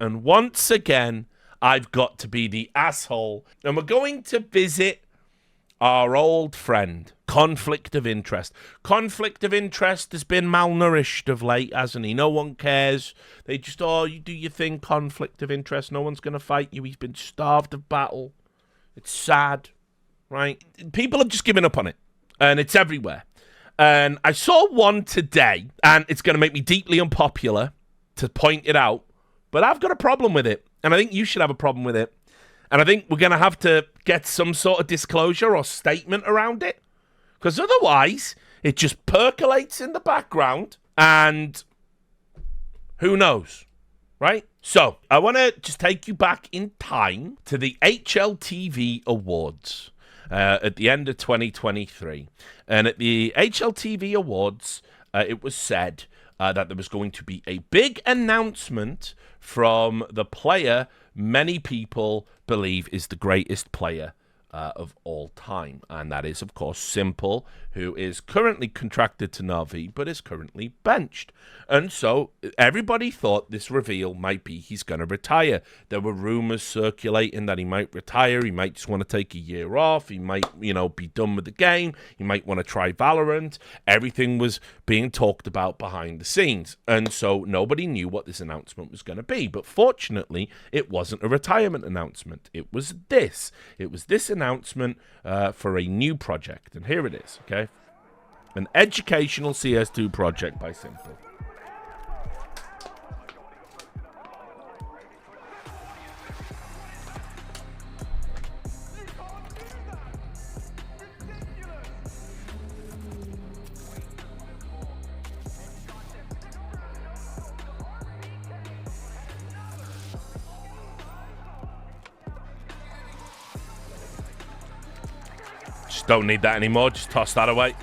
And once again, I've got to be the asshole. And we're going to visit our old friend, conflict of interest. Conflict of interest has been malnourished of late, hasn't he? No one cares. They just, you do your thing, conflict of interest. No one's going to fight you. He's been starved of battle. It's sad, right? People have just given up on it, and it's everywhere. And I saw one today, and it's going to make me deeply unpopular to point it out, but I've got a problem with it, and I think you should have a problem with it. And I think we're going to have to get some sort of disclosure or statement around it, because otherwise it just percolates in the background, and who knows, right? So I want to just take you back in time to the HLTV Awards at the end of 2023. And at the HLTV Awards, it was said that there was going to be a big announcement from the player many people believe is the greatest player of all time. And that is, of course, s1mple, who is currently contracted to Na'Vi, but is currently benched. And so everybody thought this reveal might be he's going to retire. There were rumors circulating that he might retire. He might just want to take a year off. He might, be done with the game. He might want to try Valorant. Everything was being talked about behind the scenes. And so nobody knew what this announcement was going to be. But fortunately, it wasn't a retirement announcement. It was this. It was this announcement for a new project. And here it is, okay? An educational CS2 project by s1mple. Just don't need that anymore. Just toss that away.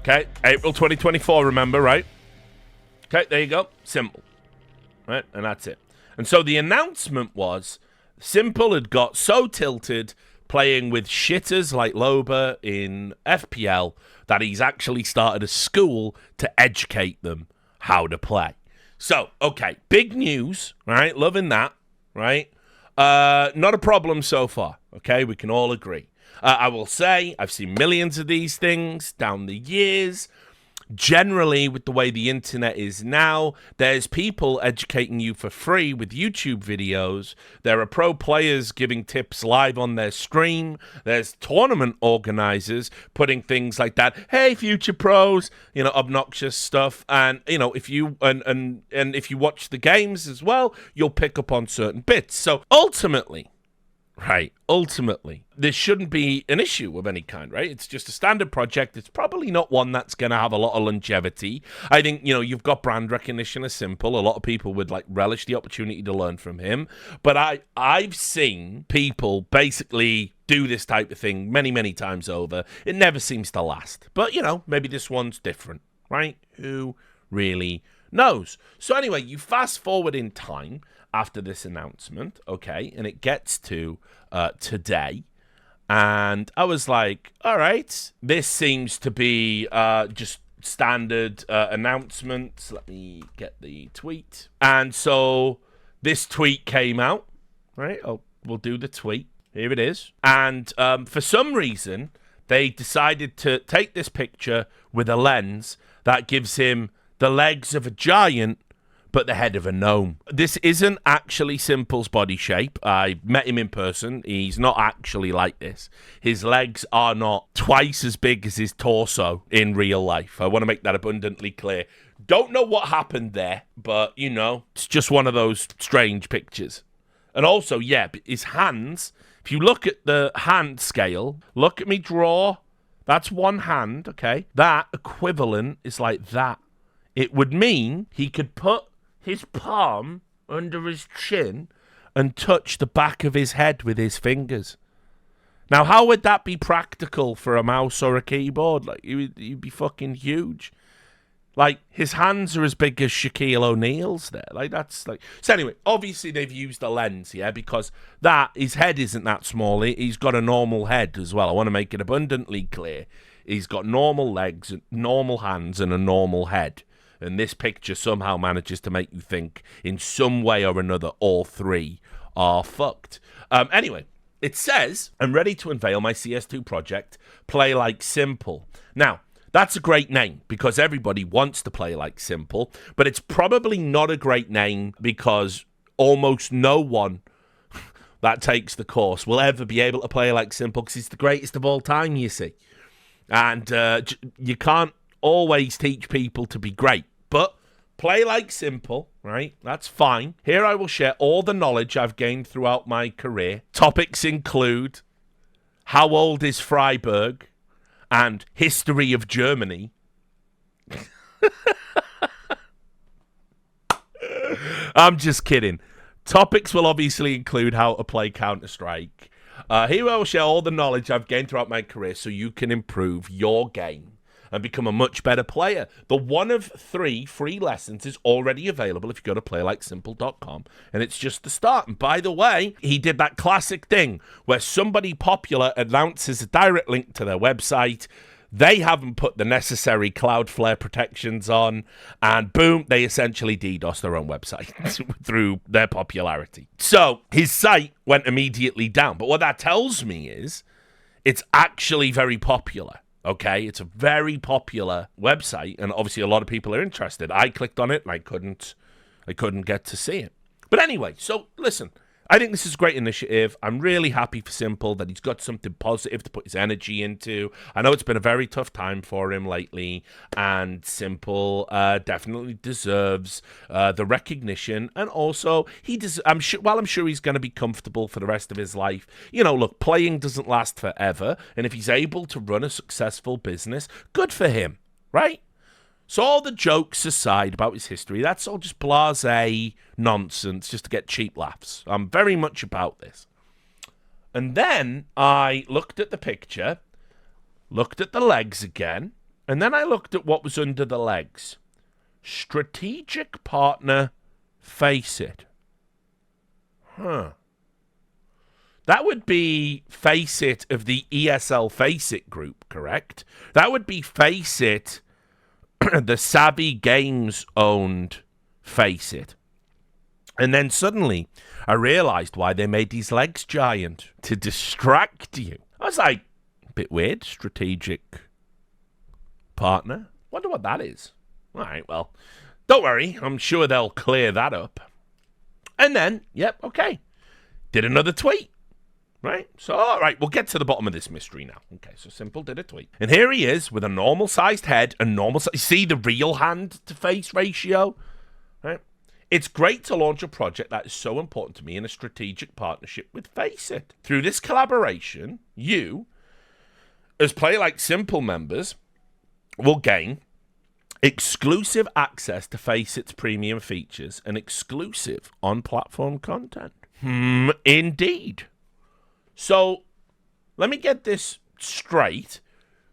Okay, April 2024, remember, right? Okay, there you go. s1mple. Right, and that's it. And so the announcement was s1mple had got so tilted playing with shitters like Loba in FPL that he's actually started a school to educate them how to play. So, okay, big news, right? Loving that, right? Not a problem so far, okay? We can all agree. I will say I've seen millions of these things down the years. Generally, with the way the internet is now, there's people educating you for free with YouTube videos. There are pro players giving tips live on their stream. There's tournament organizers putting things like that. Hey, future pros, obnoxious stuff. And if you and if you watch the games as well, you'll pick up on certain bits. So ultimately, this shouldn't be an issue of any kind, right? It's just a standard project. It's probably not one that's going to have a lot of longevity. I think, you've got brand recognition as s1mple. A lot of people would relish the opportunity to learn from him. But I've seen people basically do this type of thing many, many times over. It never seems to last. But, maybe this one's different, right? Who really knows? So anyway, you fast forward in time after this announcement, okay, and it gets to today, and I was like, all right, this seems to be just standard announcements. Let me get the tweet. And so this tweet came out, right? We'll do the tweet. Here it is. And for some reason, they decided to take this picture with a lens that gives him the legs of a giant but the head of a gnome. This isn't actually s1mple's body shape. I met him in person. He's not actually like this. His legs are not twice as big as his torso in real life. I want to make that abundantly clear. Don't know what happened there, but, it's just one of those strange pictures. And also, his hands, if you look at the hand scale, look at me draw. That's one hand, okay? That equivalent is like that. It would mean he could put his palm under his chin and touch the back of his head with his fingers. Now, how would that be practical for a mouse or a keyboard? You'd be fucking huge. Like, his hands are as big as Shaquille O'Neal's there. Like, that's like... So anyway, obviously they've used a lens, yeah, because his head isn't that small. He's got a normal head as well. I want to make it abundantly clear. He's got normal legs, normal hands, and a normal head. And this picture somehow manages to make you think in some way or another all three are fucked. Anyway, it says, I'm ready to unveil my CS2 project, Play Like s1mple. Now, that's a great name because everybody wants to play like s1mple, but it's probably not a great name because almost no one that takes the course will ever be able to play like s1mple because he's the greatest of all time, you see. And you can't always teach people to be great, but play like s1mple, right? That's fine. Here I will share all the knowledge I've gained throughout my career. Topics include how old is Freiburg and history of Germany. I'm just kidding. Topics will obviously include how to play Counter-Strike. Here I will share all the knowledge I've gained throughout my career so you can improve your game and become a much better player. The one of 3 free lessons is already available if you go to playlikes1mple.com, and it's just the start. And by the way, he did that classic thing where somebody popular announces a direct link to their website. They haven't put the necessary Cloudflare protections on, and boom, they essentially DDoS their own website through their popularity. So his site went immediately down. But what that tells me is it's actually very popular. Okay, it's a very popular website, and obviously a lot of people are interested. I clicked on it, and I couldn't get to see it. But anyway, so listen, I think this is a great initiative. I'm really happy for s1mple that he's got something positive to put his energy into. I know it's been a very tough time for him lately, and s1mple definitely deserves the recognition. And also, I'm sure he's going to be comfortable for the rest of his life. You know, look, playing doesn't last forever, and if he's able to run a successful business, good for him, right? So all the jokes aside about his history, that's all just blasé nonsense just to get cheap laughs. I'm very much about this. And then I looked at the picture, looked at the legs again, and then I looked at what was under the legs. Strategic partner, FACEIT. Huh. That would be FACEIT of the ESLFACEIT group, correct? That would be FACEIT, the Savvy Games owned FACEIT. And then suddenly I realized why they made these legs giant, to distract you. I was like, a bit weird, strategic partner. Wonder what that is. All right, well, don't worry. I'm sure they'll clear that up. And then, yep, okay. Did another tweet. Right? So, all right, we'll get to the bottom of this mystery now. Okay, so s1mple did a tweet. And here he is with a normal-sized head and see the real hand-to-face ratio? Right? It's great to launch a project that is so important to me in a strategic partnership with FACEIT. Through this collaboration, you, as Play Like s1mple members, will gain exclusive access to FACEIT's premium features and exclusive on-platform content. Indeed. So, let me get this straight.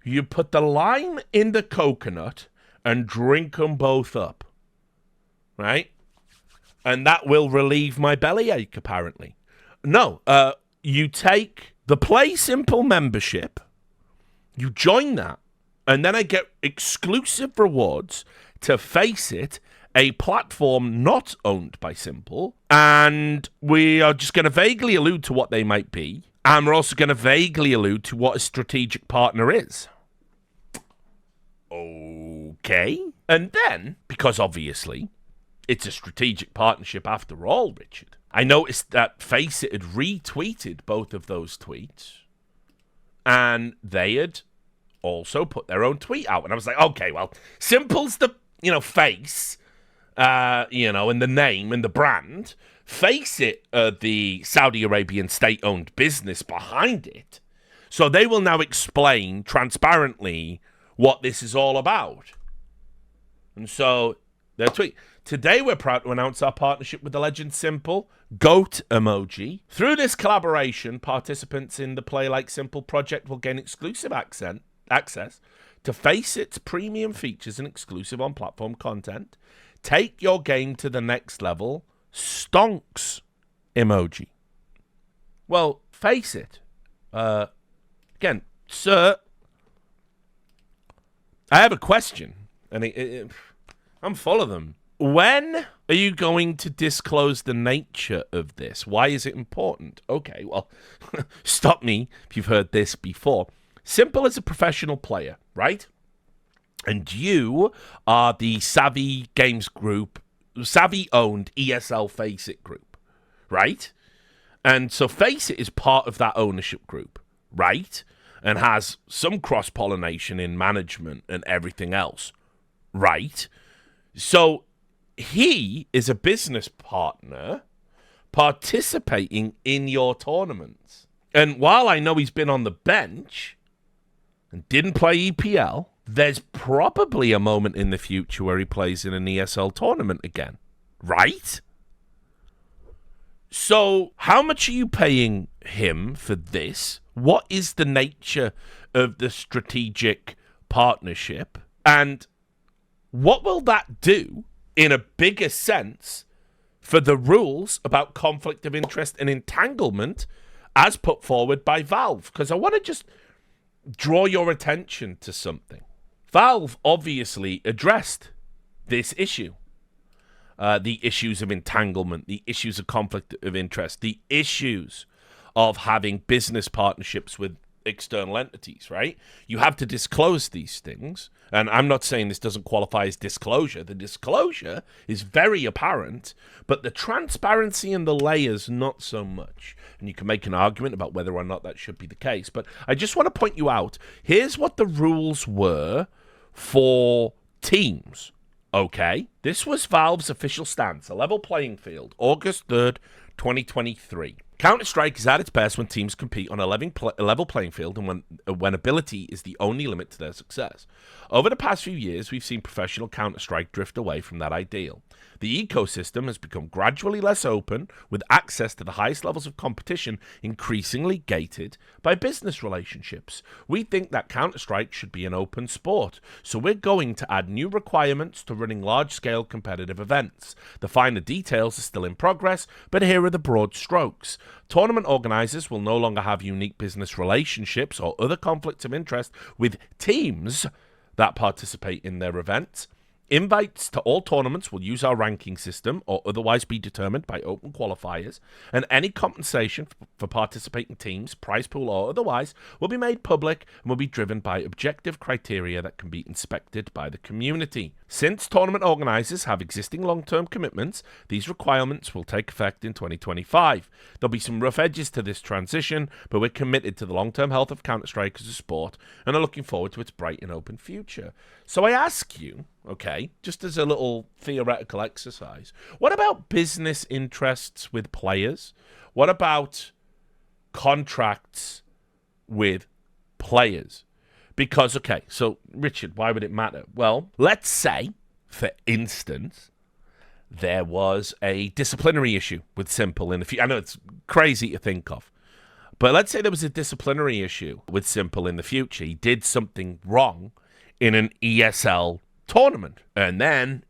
You put the lime in the coconut and drink them both up. Right? And that will relieve my bellyache, apparently. No, you take the Play s1mple membership, you join that, and then I get exclusive rewards to FACEIT, a platform not owned by s1mple, and we are just going to vaguely allude to what they might be. And we're also going to vaguely allude to what a strategic partner is. Okay. And then, because obviously it's a strategic partnership after all, Richard, I noticed that FACEIT had retweeted both of those tweets. And they had also put their own tweet out. And I was like, okay, well, s1mple's the, face, and the name and the brand. FACEIT, the Saudi Arabian state-owned business behind it. So they will now explain transparently what this is all about. And so, their tweet. Today we're proud to announce our partnership with the legend s1mple, GOAT emoji. Through this collaboration, participants in the Play Like s1mple project will gain exclusive access to FACEIT's premium features and exclusive on-platform content. Take your game to the next level. Stonks emoji. Well, FACEIT. Again, sir, I have a question, and I'm full of them. When are you going to disclose the nature of this? Why is it important? Okay, well, stop me if you've heard this before. s1mple is a professional player, right? And you are the Savvy Games Group, Savvy-owned ESLFACEIT group, right? And so FACEIT is part of that ownership group, right? And has some cross-pollination in management and everything else, right? So he is a business partner participating in your tournaments. And while I know he's been on the bench and didn't play EPL, there's probably a moment in the future where he plays in an ESL tournament again, right? So how much are you paying him for this? What is the nature of the strategic partnership? And what will that do in a bigger sense for the rules about conflict of interest and entanglement as put forward by Valve? Because I want to just draw your attention to something. Valve obviously addressed this issue. The issues of entanglement, the issues of conflict of interest, the issues of having business partnerships with external entities, right? You have to disclose these things. And I'm not saying this doesn't qualify as disclosure. The disclosure is very apparent, but the transparency and the layers, not so much. And you can make an argument about whether or not that should be the case. But I just want to point you out, here's what the rules were for teams, okay? This was Valve's official stance, a level playing field, August 3rd, 2023. Counter-Strike is at its best when teams compete on a level playing field and when ability is the only limit to their success. Over the past few years, we've seen professional Counter-Strike drift away from that ideal. The ecosystem has become gradually less open, with access to the highest levels of competition increasingly gated by business relationships. We think that Counter-Strike should be an open sport, so we're going to add new requirements to running large-scale competitive events. The finer details are still in progress, but here are the broad strokes. Tournament organizers will no longer have unique business relationships or other conflicts of interest with teams that participate in their events. Invites to all tournaments will use our ranking system or otherwise be determined by open qualifiers, and any compensation for participating teams, prize pool or otherwise, will be made public and will be driven by objective criteria that can be inspected by the community. Since tournament organizers have existing long-term commitments, these requirements will take effect in 2025. There'll be some rough edges to this transition, but we're committed to the long-term health of Counter-Strike as a sport and are looking forward to its bright and open future. So I ask you, okay, just as a little theoretical exercise, what about business interests with players? What about contracts with players? Because, okay, so, Richard, why would it matter? Well, let's say, for instance, there was a disciplinary issue with s1mple in the future. I know it's crazy to think of, but let's say there was a disciplinary issue with s1mple in the future. He did something wrong in an ESL tournament, and then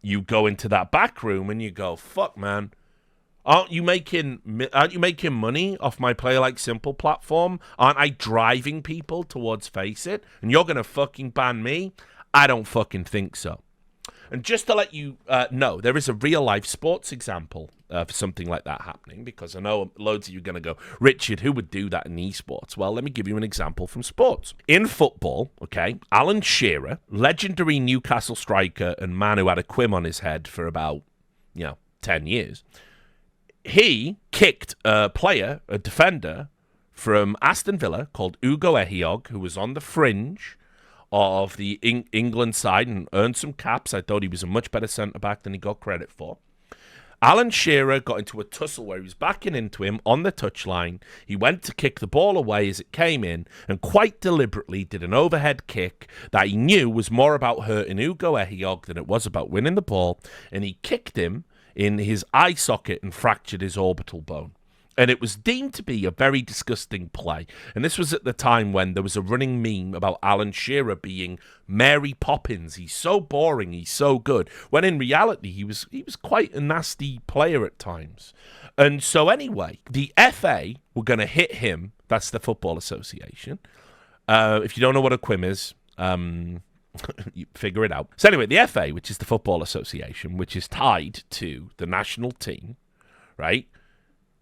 you go into that back room and you go, fuck, man, aren't you making money off my Play Like s1mple platform? Aren't I driving people towards FACEIT? And you're gonna fucking ban me? I don't fucking think so. And just to let you know, there is a real-life sports example for something like that happening, because I know loads of you are going to go, Richard, who would do that in esports? Well, let me give you an example from sports. In football, okay, Alan Shearer, legendary Newcastle striker and man who had a quim on his head for about, 10 years, he kicked a player, a defender, from Aston Villa called Ugo Ehiogu, who was on the fringe of the England side and earned some caps. I thought he was a much better centre-back than he got credit for. Alan Shearer got into a tussle where he was backing into him on the touchline. He went to kick the ball away as it came in and quite deliberately did an overhead kick that he knew was more about hurting Ugo Ehiogu than it was about winning the ball, and he kicked him in his eye socket and fractured his orbital bone. And it was deemed to be a very disgusting play. And this was at the time when there was a running meme about Alan Shearer being Mary Poppins. He's so boring, he's so good. When in reality, he was quite a nasty player at times. And so anyway, the FA were going to hit him. That's the Football Association. If you don't know what a QIM is, you figure it out. So anyway, the FA, which is the Football Association, which is tied to the national team, right?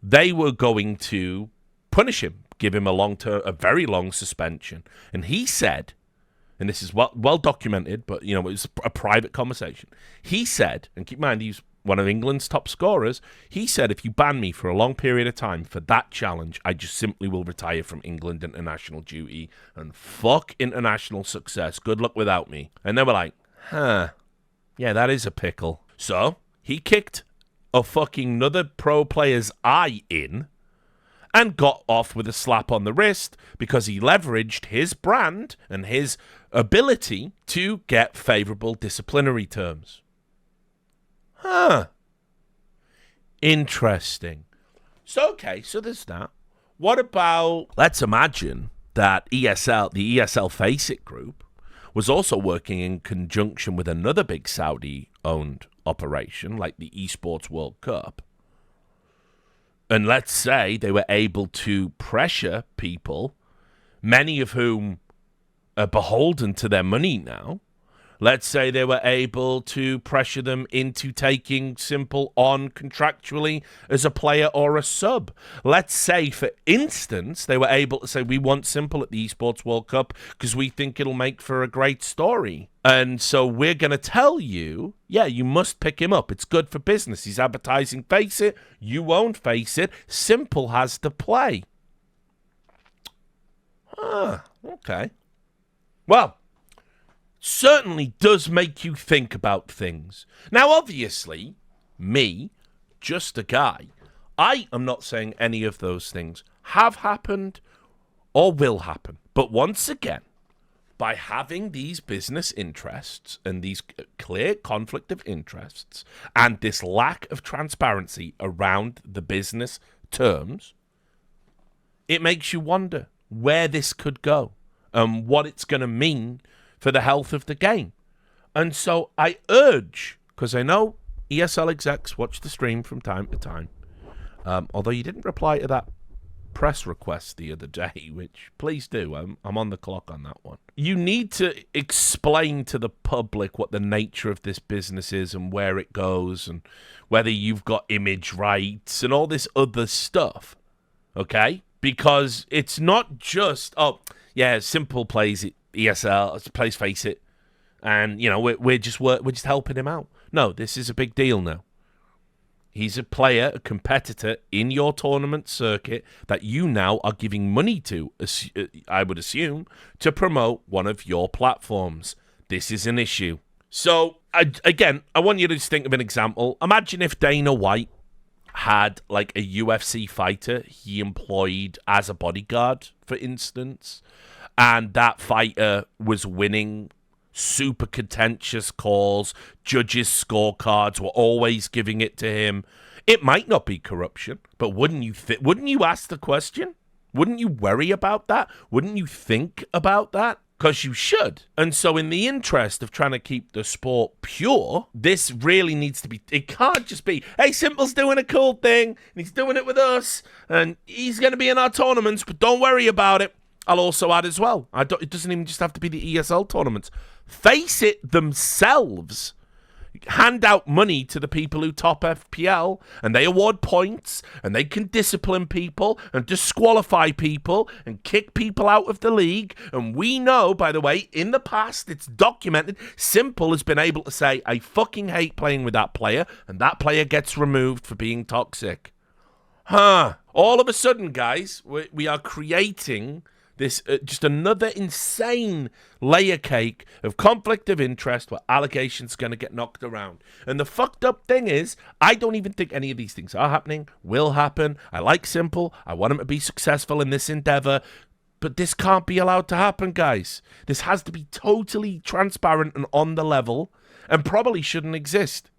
They were going to punish him, give him a very long suspension. And he said, and this is well documented, but it was a private conversation. He said, and keep in mind, he's one of England's top scorers. He said, if you ban me for a long period of time for that challenge, I just simply will retire from England international duty and fuck international success. Good luck without me. And they were like, yeah, that is a pickle. So he kicked a fucking another pro player's eye in and got off with a slap on the wrist because he leveraged his brand and his ability to get favourable disciplinary terms. Interesting. So, okay, so there's that. What about, let's imagine that the ESLFACEIT group was also working in conjunction with another big Saudi-owned operation, like the Esports World Cup. And let's say they were able to pressure people, many of whom are beholden to their money now. Let's say they were able to pressure them into taking s1mple on contractually as a player or a sub. Let's say, for instance, they were able to say, we want s1mple at the Esports World Cup because we think it'll make for a great story. And so we're going to tell you, yeah, you must pick him up. It's good for business. He's advertising FACEIT. You won't face it. s1mple has to play. Okay. Well, certainly does make you think about things. Now, obviously, me, just a guy, I am not saying any of those things have happened or will happen. But once again, by having these business interests and these clear conflict of interests and this lack of transparency around the business terms, it makes you wonder where this could go and what it's going to mean for the health of the game. And so I urge, because I know ESL execs watch the stream from time to time, although you didn't reply to that press request the other day, which please do. I'm on the clock on that one. You need to explain to the public what the nature of this business is and where it goes and whether you've got image rights and all this other stuff, okay? Because it's not just, s1mple plays it, ESL plays FACEIT, and we're just helping him out. No, this is a big deal now. He's a player, a competitor in your tournament circuit that you now are giving money to, I would assume, to promote one of your platforms. This is an issue. So, I want you to just think of an example. Imagine if Dana White had like a UFC fighter he employed as a bodyguard, for instance, and that fighter was winning super contentious calls, judges' scorecards were always giving it to him. It might not be corruption, but wouldn't you ask the question? Wouldn't you worry about that? Wouldn't you think about that? Because you should. And so in the interest of trying to keep the sport pure, this really needs to be, it can't just be, hey, s1mple's doing a cool thing, and he's doing it with us, and he's going to be in our tournaments, but don't worry about it. I'll also add as well, it doesn't even just have to be the ESL tournaments. FACEIT themselves hand out money to the people who top FPL, and they award points, and they can discipline people and disqualify people and kick people out of the league. And we know, by the way, in the past, it's documented, s1mple has been able to say, I fucking hate playing with that player, and that player gets removed for being toxic. All of a sudden, guys, we are creating this just another insane layer cake of conflict of interest where allegations going to get knocked around. And the fucked up thing is, I don't even think any of these things are happening, will happen. I like s1mple. I want him to be successful in this endeavor. But this can't be allowed to happen, guys. This has to be totally transparent and on the level and probably shouldn't exist.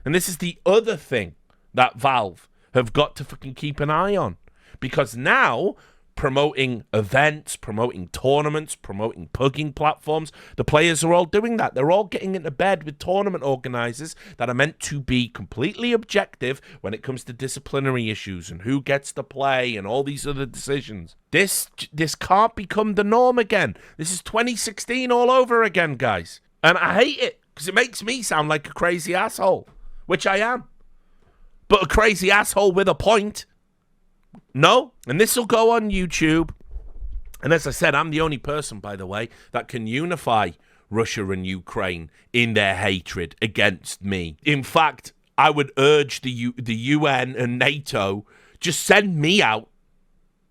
And this is the other thing that Valve have got to fucking keep an eye on. Because now, promoting events, promoting tournaments, promoting pugging platforms, the players are all doing that. They're all getting into bed with tournament organisers that are meant to be completely objective when it comes to disciplinary issues and who gets to play and all these other decisions. This can't become the norm again. This is 2016 all over again, guys. And I hate it because it makes me sound like a crazy asshole, which I am. But a crazy asshole with a point. No, and this will go on YouTube. And as I said, I'm the only person, by the way, that can unify Russia and Ukraine in their hatred against me. In fact, I would urge the UN and NATO, just send me out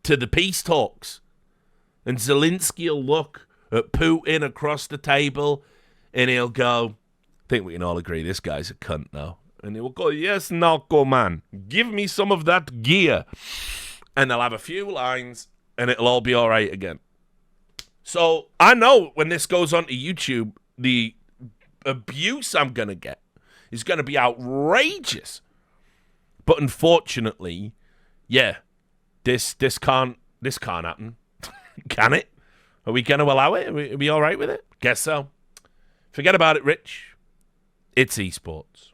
to the peace talks. And Zelensky will look at Putin across the table and he'll go, I think we can all agree this guy's a cunt now. And he will go, yes, narco man, give me some of that gear. And they'll have a few lines, and it'll all be all right again. So I know when this goes onto YouTube, the abuse I'm going to get is going to be outrageous. But unfortunately, yeah, this can't happen. Can it? Are we going to allow it? Are we all right with it? Guess so. Forget about it, Rich. It's esports.